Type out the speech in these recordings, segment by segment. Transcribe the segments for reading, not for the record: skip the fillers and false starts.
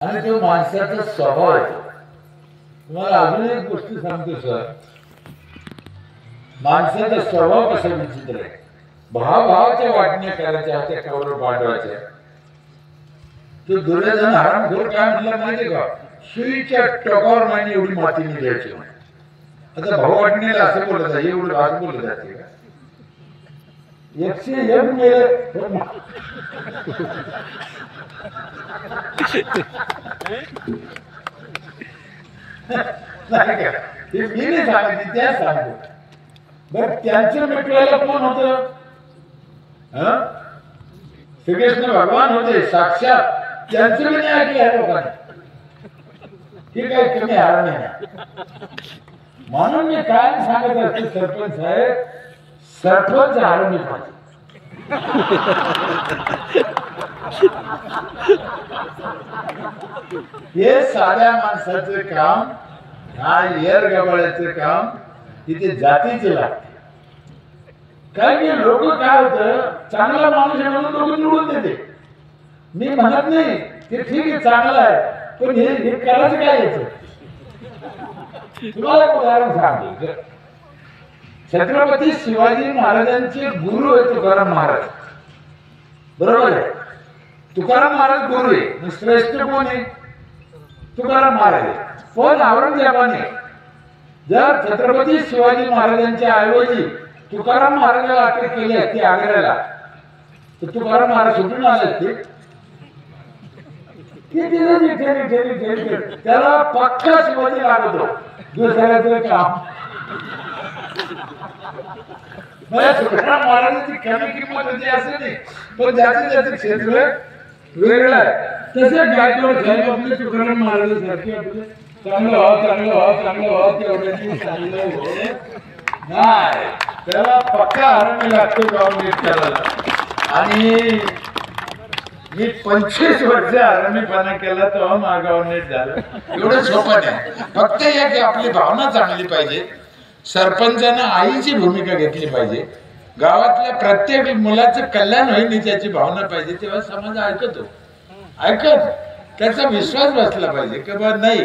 आणि तो माणसाचा स्वभाव आहे. तुम्हाला अजून एक गोष्ट सांगतो सर, माणसाचा स्वभाव कसा विचित्र आहे. भावाच्या वाटण्या करायच्या त्या कौरव पांडवाच्या. तो दुर्योधन हरामखोर काय म्हणला माहिती का, सुईच्या टोकावर माहिती एवढी माती नाही द्यायची. आता भाऊ वाटणीला असं बोलत आहे, एवढं असं बोलत जाते का? 101 मेले नाही का, हे मी नाही सांगत, त्या सांगतो. बरं त्यांचं मिटवायला कोण होतं? श्रीकृष्ण भगवान होते साक्षात. त्यांचं मी नाही ऐकलं या लोकांना. हे काही कमी हार नाही. म्हणून मी काय सांगत असतो सरपंच साहेब, सरपंच आरंभी पाहिजे. हे साध्या माणसाचं काम, हा येर गबाळ्याचं काम इथे जातीचे लागते. काय की लोक काय होतं, चांगला माणूस आहे म्हणून लोक निवडून देते. मी म्हणत नाही ते ठीक आहे, चांगलं आहे, पण हे करायचं काय याचं? तुम्हाला एक उदाहरण सांगतो. छत्रपती शिवाजी महाराजांचे गुरु आहे तुकाराम महाराज, बरोबर आहे. तुकाराम महाराज गुरु आहे, श्रेष्ठ कोण आहे? तुकाराम महाराज. पण औरंगजेबाने जर छत्रपती शिवाजी महाराजांच्या ऐवजी तुकाराम महाराजाला अटक केली असती आग्र्याला, तर तुकाराम महाराज सुटून आले असते. त्याला पक्का शिवाजी लागतो. दुसऱ्याचं काम तुकाराम महाराजांची कमी किंमत होती असं नाही, पण ज्याचं क्षेत्र वेगळं आहे. तसे गायकवाड साहेब आपले तुकाराम महाराजांसारखे आपले चांगलं व्हा, चांगलं व्हा, चांगलं व्हा, तेवढ्याची चांगलं होय नाही. त्याला पक्का आरंभ लागतो गावनेट करायला. आणि मी 25 वर्ष आरंभीपणा केला तेव्हा मागाव नीट झालं. एवढं सोपं नाही. फक्त एक आपली भावना चांगली पाहिजे. सरपंचानं आईची भूमिका घेतली पाहिजे. गावातल्या प्रत्येक मुलाचं कल्याण होईल त्याची भावना पाहिजे. तेव्हा समाज ऐकतो. ऐकत त्याचा विश्वास बसला पाहिजे की बा नाही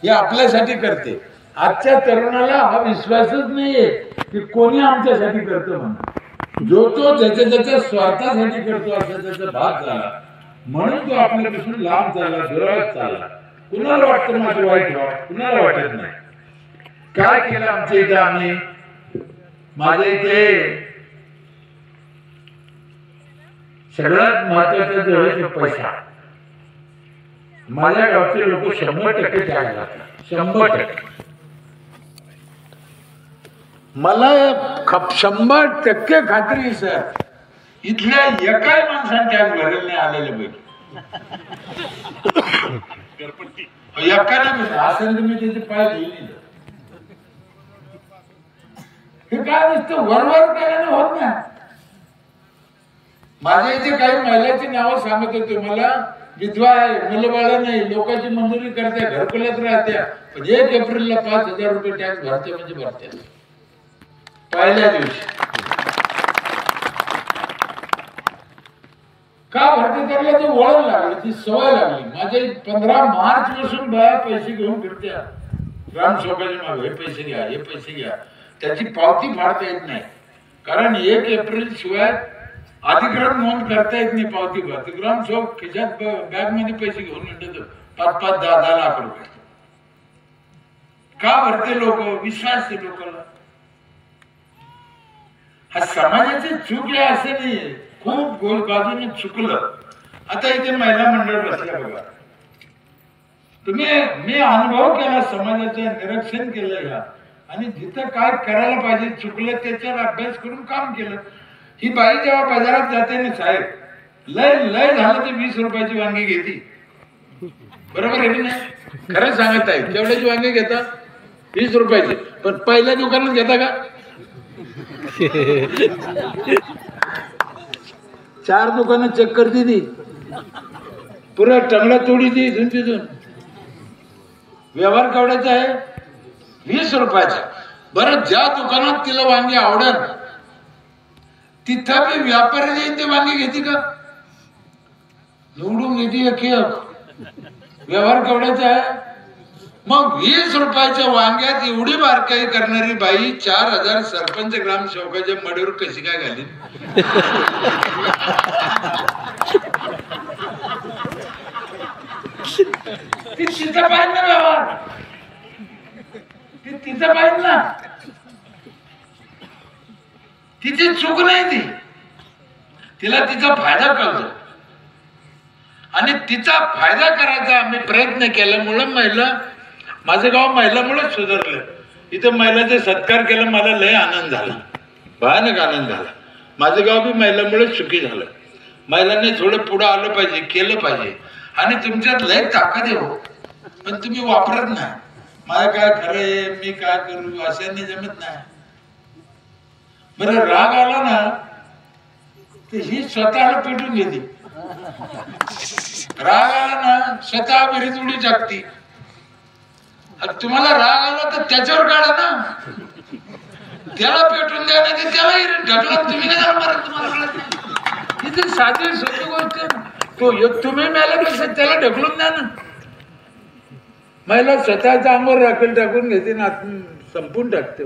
हे आपल्यासाठी करते. आजच्या तरुणाला हा विश्वासच नाहीये की कोणी आमच्यासाठी करतो म्हणून. जो तो ज्याच्या स्वार्थासाठी करतो असा त्याचा भाग झाला. म्हणून तो आपल्यापासून लांब चालला, दुरावत चालला. कुणाला वाटतं माझं वाईट व्हावं, कुणाला वाटत नाही. काय केलं आमच्या इथे आम्ही, माझ्या इथे सगळ्यात महत्वाचं जो पैसा. माझ्या गावचे लोक 100% टॅक्स घालतात. 100%. मला 100% खात्री सर, इथल्या एकाही माणसाने टॅक्स भरायला नाही आलेले पैकी. एकाने असं तुम्ही त्याचे पाय लिहिले. हे काय नसतं, वरवर केल्याने होत नाही. माझ्या इथे काही महिलांची नावं सांगत होते मला, विधवा आहे, मुलं बाळ नाही, लोकांची मंजुरी करते, घरकुलात राहत्या, पण 1 एप्रिलला 5,000 रुपये टॅक्स भरते म्हणजे भरते पहिल्या दिवशी. का भरते त्याला ते वळण लागली, ती सवय लागली. माझ्या 15 मार्च पासून बाया पैसे घेऊन फिरत्या ग्रामसेवकाच्या मागे, हे पैसे घ्या, हे पैसे घ्या. त्याची पावती फाडता येत नाही, कारण 1 एप्रिल शिवाय अधिकृत नोंद करता येत नाही पावती भरते. ग्रामसेवक खिशात बॅग मध्ये पैसे घेऊन म्हणतो 5-5, 10-10 लाख रुपये. का भरते लोक? विश्वास आहे लोकांना. हा समाजाची चूक आहे असं नाही, खूप गोल बाजूने चुकलं. आता इथे महिला मंडळ बसल्या बघा तुम्ही, मी अनुभव केला, समाजाचं निरीक्षण केलं या, आणि जिथं काय करायला पाहिजे चुकलं त्याच्यावर अभ्यास करून काम केलं. ही बाई जेव्हा बाजारात जाते ना साहेब, लय झालं तर 20 रुपयाची वांगी घेते, बरोबर आहे की नाही? खरं सांगत आहे, तेवढ्याची वांगी घेता 20 रुपयाची. पण पहिल्या दुकानात घेता का? 4 दुकानात चक्कर दिली, पुरा टंगडा तोडी दी इथून तिथून. व्यवहार केवढ्याचा आहे? 20 रुपयाचा. बरं, ज्या दुकानात तिला वांगी आवडत तिथं बी व्यापारी येईन ते वांगी घेते का? निवडून घेते एक. व्यवहार केवढ्याचा आहे? मग 20 रुपयाच्या वांग्यात एवढी बारकाई करणारी बाई 4000 सरपंच ग्रामसेवकाच्या मडीवर कशी काय घाली? तिचा पाहिजे ना व्यवहार, तिचा पाहिजे ना, तिची चूक नाही, तिला तिचा फायदा कळतो आणि तिचा फायदा करायचा आम्ही प्रयत्न केल्यामुळं महिला, माझं गाव महिलामुळेच सुधारलं. इथं महिलाचा सत्कार केला, मला लय आनंद झाला, भयानक आनंद झाला. माझं गाव बी महिलामुळेच सुखी झालं. महिलांनी थोडं पुढं आलं पाहिजे, केलं पाहिजे. आणि तुमच्यात लय ताकद आहे हो, पण तुम्ही वापरत नाही. मला काय खरंय, मी काय करू, अशाने जमत नाही. बरं राग आला ना तर ही स्वतःला पेटून घेते. राग आला ना स्वतः विहिरीत उडी टाकते. तुम्हाला राग आला तर त्याच्यावर काढा ना, त्याला पेटून द्या, नाही त्याला विहिरीत ढकला. तुम्ही काय मारत, तुम्हाला तिथे साधी सोपी गोष्ट आहे. तो तुम्ही मेल्यापेक्षा त्याला ढकलून द्या ना. महिला स्वतःचा अंगावर राखेल टाकून घेते ना, संपून टाकते.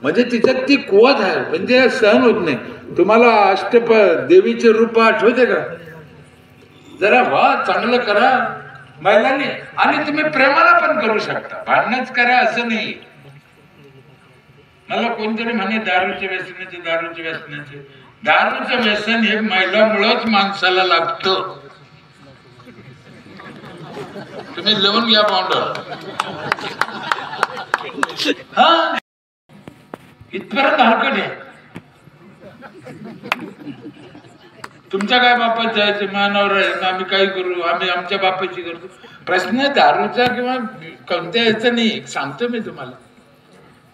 म्हणजे तिच्यात ती कुवत आहे, म्हणजे सहन होत नाही. तुम्हाला देवीचे रूप आठवते का? जरा व्हा, चांगलं करा महिलांनी. आणि तुम्ही प्रेमाला पण करू शकता, भांडणच करा असं नाही. मला कोणतरी म्हणे दारूचे व्यसनाचे, दारूचं व्यसन हे महिलामुळेच माणसाला लागतं. तुम्ही लिहून घ्या पाऊंडर. हा, इथपर्यंत हरकत आहे. तुमच्या काय बापात जायचं, मानावर आहे, आम्ही काय करू, आम्ही आमच्या बापाची करतो. प्रश्न दारूचा किंवा कोणत्या याचा नाही. सांगतो मी तुम्हाला,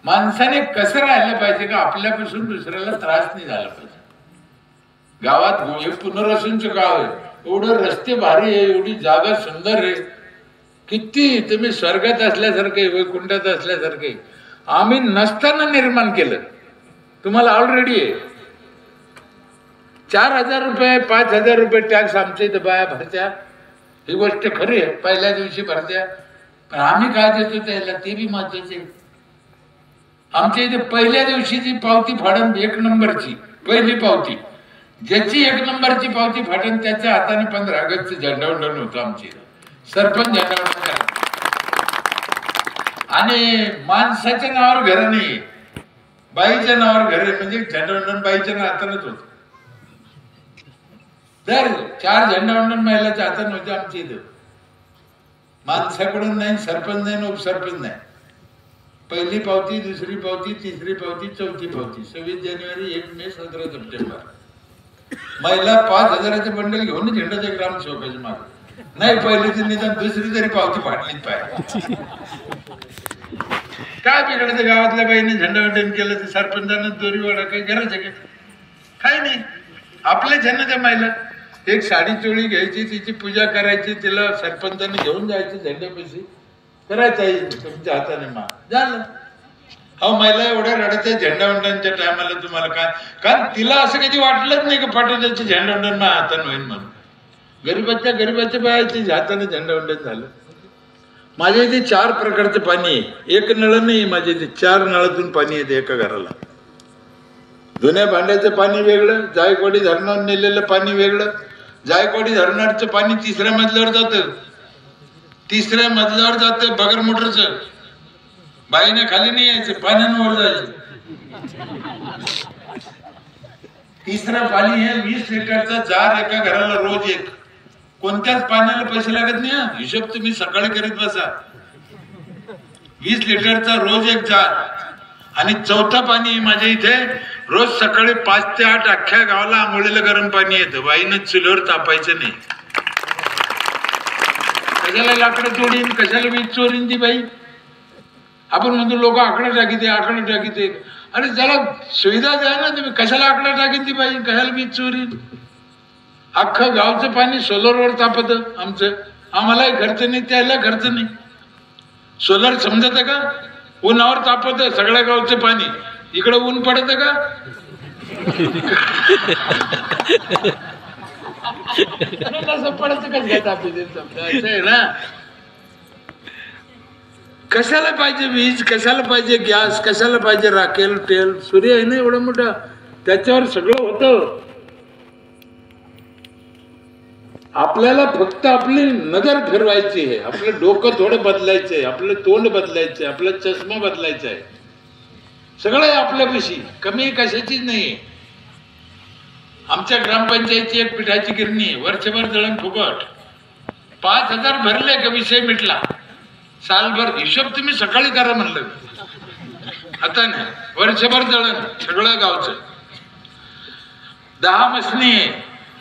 माणसाने कसं राहिलं पाहिजे का आपल्यापासून दुसऱ्याला त्रास नाही झाला पाहिजे. गावात हे पुनर्वसूंचं गाव आहे, एवढं रस्ते भारी आहे, एवढी जागा सुंदर आहे, किती तुम्ही स्वर्गात असल्यासारखे, वैकुंठात असल्यासारखे. आम्ही नसताना निर्माण केलं. तुम्हाला ऑलरेडी आहे. 4000 रुपये 5000 रुपये टॅक्स आमच्या इथं बाया भरत्या, ही गोष्ट खरी आहे. पहिल्या दिवशी भरत्या, पण आम्ही काय देतो त्याला ते बी महत्वाचे. आमच्या इथे पहिल्या दिवशीची पावती फाडण 1 नंबरची पहिली पावती, ज्याची 1 नंबरची पावती फाडण त्याच्या हाताने 15 ऑगस्टचं झेंडावंदन होतं आमच्या इथं. सरपंच झेंडावंदन करा. आणि माणसाच्या नावावर घर नाही, बाईच्या नावावर घर आहे. म्हणजे झेंडावंदन बाईच्या हातानेच होत. तर 4 झेंडावंदन महिलाच्या हाताने होते आमच्या इथं. माणसाकडून नाही, सरपंच नाही, उपसरपंच नाही. पहिली पावती, दुसरी पावती, तिसरी पावती, चौथी पावती. 26 जानेवारी, 1 मे, 17 सप्टेंबर. महिला 5000चे बंडल घेऊन झेंडाच्या ग्रामसेवकाच्या मागे. नाही पहिलीची निदान दुसरी तरी पावती फाटलीच पाहिजे. काय बिघडायचं? गावातल्या बाईने झेंडावंदन केलं तर सरपंचानं दोरी वाडा काही करायचं का? काय नाही. आपल्या झेंडा त्या महिला एक साडी चोळी घ्यायची, तिची पूजा करायची, तिला सरपंचाने घेऊन जायचं झेंड्यापाशी, करायचं तुमच्या हाताने मा झालं. अहो महिला एवढ्या रडत आहे झेंडावंदनच्या टायमाला. तुम्हाला काय, कारण तिला असं कधी वाटलंच नाही की पाठवण्याचे झेंडावंदन माझ्या हाताने होईल म्हणून. गरीबाच्या बायाच्या हाताने झेंडावंदन झालं. माझ्या इथे 4 प्रकारचं पाणी आहे. 1 नळ नाही, माझ्या इथे 4 नळातून पाणी येते एका घराला. जुन्या भांड्याचं पाणी वेगळं, जायकवाडी धरणावर नेलेलं पाणी वेगळं. जायकवाडी धरणाचं पाणी 3ऱ्या मजल्यावर जातं, 3ऱ्या मजल्यावर जातं बगर मोटरचं. बाईने खाली नाही यायचं, पाण्यावर जायचं. 3रं पाणी हे 20 लिटरचा जार एका घराला रोज एक. कोणत्याच पाण्याला पैसे लागत नाही. हिशोब तुम्ही सकाळी करीत बसा. 20 लिटरचा रोज एक जार. आणि 4थं पाणी माझ्या इथे रोज सकाळी 5 ते 8 अख्ख्या गावाला आंघोळीला गरम पाणी येतं. बाईनं चुलीवर तापायचं नाही. कशाला लाकडं चोरीन, कशाला वीज चोरीन ती बाई? आपण म्हणतो लोक आकडा टाकीते. अरे त्याला सुविधा द्या ना तुम्ही. कशाला आकडा टाकीन ती बाई, कशाला वीज चोरीन? अख्खं गावचं पाणी सोलरवर तापत आमचं. आम्हालाही खर्च नाही, त्याला खर्च नाही. सोलर समजत का? उन्हावर तापत सगळ्या गावचं पाणी. इकडं ऊन पडत का? कसं पडायचं कसं घ्यायचं आपली समजा असं आहे ना. कशाला पाहिजे वीज, कशाला पाहिजे गॅस, कशाला पाहिजे राखेल तेल? सूर्य आहे ना एवढा मोठा, त्याच्यावर सगळं होतं. आपल्याला फक्त आपली नजर फिरवायची आहे, आपलं डोकं थोडं बदलायचं आहे, आपलं तोंड बदलायचं आहे, आपला चष्मा बदलायचा आहे. सगळं आहे आपल्यापाशी, कमी कशाचीच नाही. आमच्या ग्रामपंचायतची एक पिठाची गिरणी आहे, वर्षभर दळण फुकट. 5,000 भरले का विषय मिटला. सालभर हिशोब तुम्ही सकाळी करा म्हणलं, आता नाही. वर्षभर दळण सगळं गावचं. 10 मशनी आहे,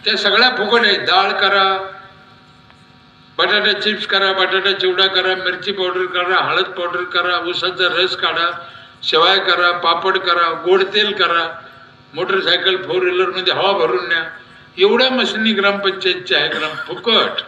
त्या सगळ्या फुकट आहे. डाळ करा, बटाटा चिप्स करा, बटाटा चिवडा करा, मिरची पावडर करा, हळद पावडर करा, ऊसाचा रस काढा, शेवाय करा, पापड करा, गोड तेल करा, मोटरसायकल 4 व्हीलर मध्ये हवा भरून न्या. एवढ्या मशनी ग्रामपंचायतच्या आहे, फुकट.